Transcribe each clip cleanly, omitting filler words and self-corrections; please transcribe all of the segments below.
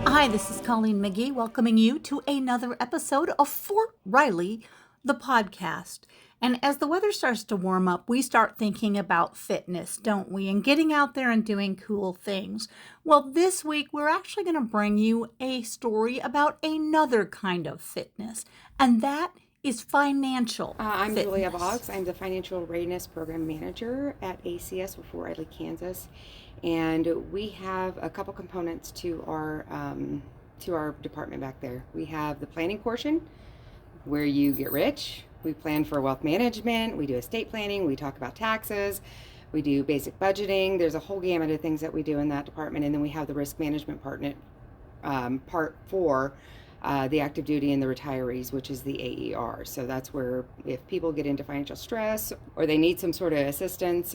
Hi, this is Colleen McGee welcoming you to another episode of Fort Riley, the podcast. And as the weather starts to warm up, we start thinking about fitness, don't we? And getting out there and doing cool things. Well, this week we're actually going to bring you a story about another kind of fitness, and that is financial I'm fitness. Julia Boggs. I'm the Financial Readiness Program Manager at ACS with Fort Riley, Kansas. And we have a couple components to our department back there. We have the planning portion where you get rich. We plan for wealth management. We do estate planning. We talk about taxes. We do basic budgeting. There's a whole gamut of things that we do in that department. And then we have the risk management part for the active duty and the retirees, which is the AER. So that's where if people get into financial stress or they need some sort of assistance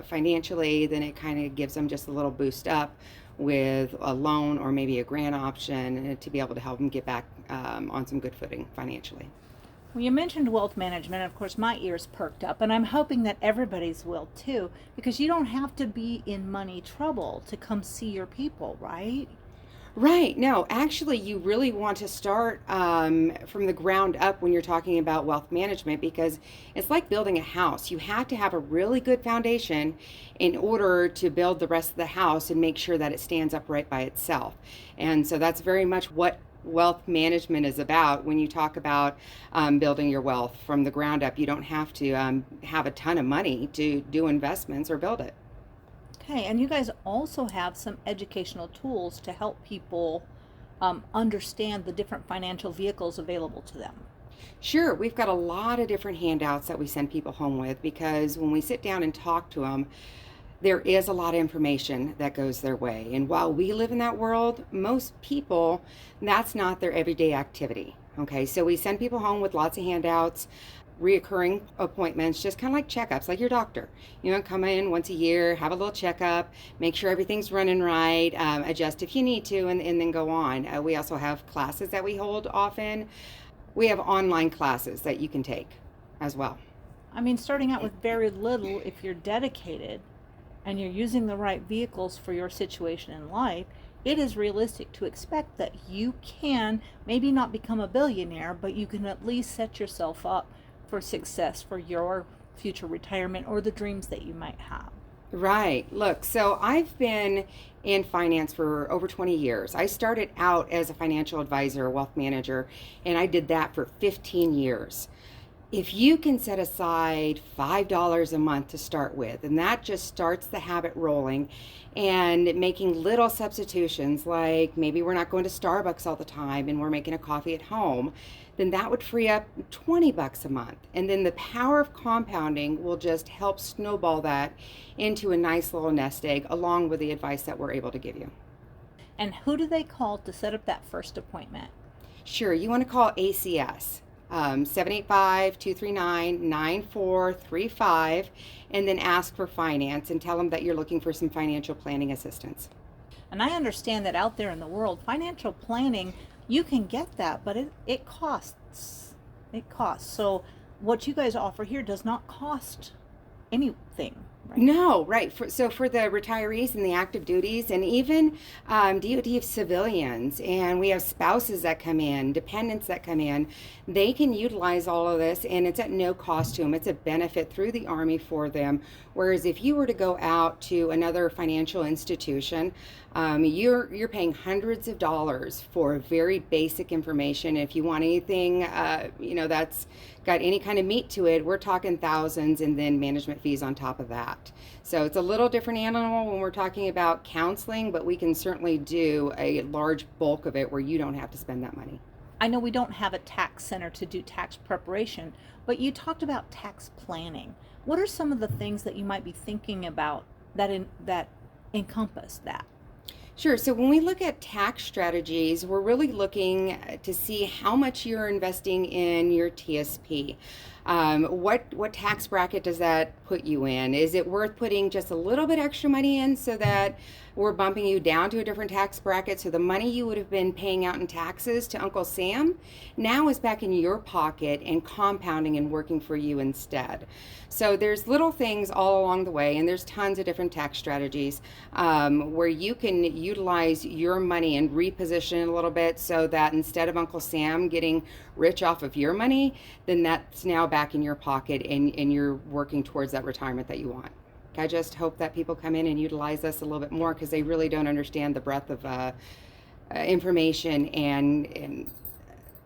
financially, then it kind of gives them just a little boost up with a loan or maybe a grant option to be able to help them get back on some good footing financially. Well, you mentioned wealth management. Of course, my ears perked up, and I'm hoping that everybody's will too, because you don't have to be in money trouble to come see your people, right? Right. No, actually, you really want to start from the ground up when you're talking about wealth management because it's like building a house. You have to have a really good foundation in order to build the rest of the house and make sure that it stands upright by itself. And so that's very much what wealth management is about. When you talk about building your wealth from the ground up, you don't have to have a ton of money to do investments or build it. Okay, and you guys also have some educational tools to help people understand the different financial vehicles available to them. Sure, we've got a lot of different handouts that we send people home with because when we sit down and talk to them, there is a lot of information that goes their way. And while we live in that world, most people, that's not their everyday activity. Okay, so we send people home with lots of handouts, reoccurring appointments, just kind of like checkups, like your doctor. You know, come in once a year, have a little checkup, make sure everything's running right, adjust if you need to, and then go on. We also have classes that we hold often. We have online classes that you can take as well. I mean, starting out with very little, if you're dedicated and you're using the right vehicles for your situation in life, it is realistic to expect that you can maybe not become a billionaire, but you can at least set yourself up for success for your future retirement or the dreams that you might have. Right. Look, so I've been in finance for over 20 years. I started out as a financial advisor, a wealth manager, and I did that for 15 years. If you can set aside $5 a month to start with, and that just starts the habit rolling, and making little substitutions like maybe we're not going to Starbucks all the time and we're making a coffee at home, then that would free up $20 a month. And then the power of compounding will just help snowball that into a nice little nest egg along with the advice that we're able to give you. And who do they call to set up that first appointment? Sure, you want to call ACS. 785-239-9435 and then ask for finance and tell them that you're looking for some financial planning assistance. And I understand that out there in the world, financial planning, you can get that, but it costs. It costs. So what you guys offer here does not cost anything. Right? No, right. So for the retirees and the active duties and even DOD civilians, and we have spouses that come in, dependents that come in, they can utilize all of this and it's at no cost to them. It's a benefit through the Army for them. Whereas if you were to go out to another financial institution, you're paying hundreds of dollars for very basic information. If you want anything, that's got any kind of meat to it, we're talking thousands and then management fees on top of that. So it's a little different animal when we're talking about counseling, but we can certainly do a large bulk of it where you don't have to spend that money. I know we don't have a tax center to do tax preparation, but you talked about tax planning. What are some of the things that you might be thinking about that encompass that? Sure. So when we look at tax strategies, we're really looking to see how much you're investing in your TSP. What tax bracket does that put you in? Is it worth putting just a little bit extra money in so that we're bumping you down to a different tax bracket, so the money you would have been paying out in taxes to Uncle Sam now is back in your pocket and compounding and working for you instead? So there's little things all along the way, and there's tons of different tax strategies where you can utilize your money and reposition it a little bit so that instead of Uncle Sam getting rich off of your money, then that's now back in your pocket, and you're working towards that retirement that you want. I just hope that people come in and utilize us a little bit more, because they really don't understand the breadth of information and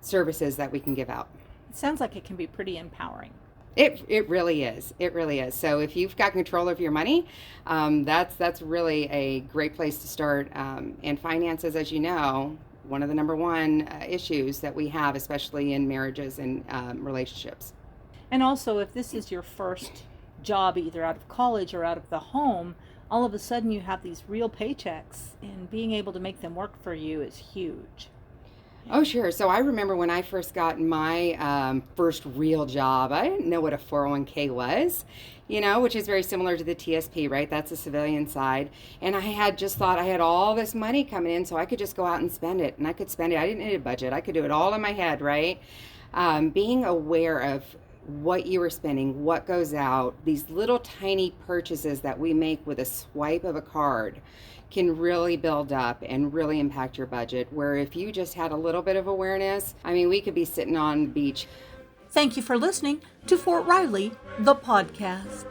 services that we can give out. It sounds like it can be pretty empowering. It really is. It really is. So if you've got control of your money, that's really a great place to start. And finances, as you know, one of the number one issues that we have, especially in marriages and relationships. And also, if this is your first job, either out of college or out of the home, all of a sudden you have these real paychecks, and being able to make them work for you is huge. Oh, sure. So I remember when I first got my first real job, I didn't know what a 401k was, which is very similar to the TSP, right? That's the civilian side. And I had just thought I had all this money coming in, so I could just go out and spend it. And I could spend it. I didn't need a budget. I could do it all in my head, right? Being aware of what you are spending, what goes out, these little tiny purchases that we make with a swipe of a card can really build up and really impact your budget, where if you just had a little bit of awareness, we could be sitting on the beach. Thank you for listening to Fort Riley, the podcast.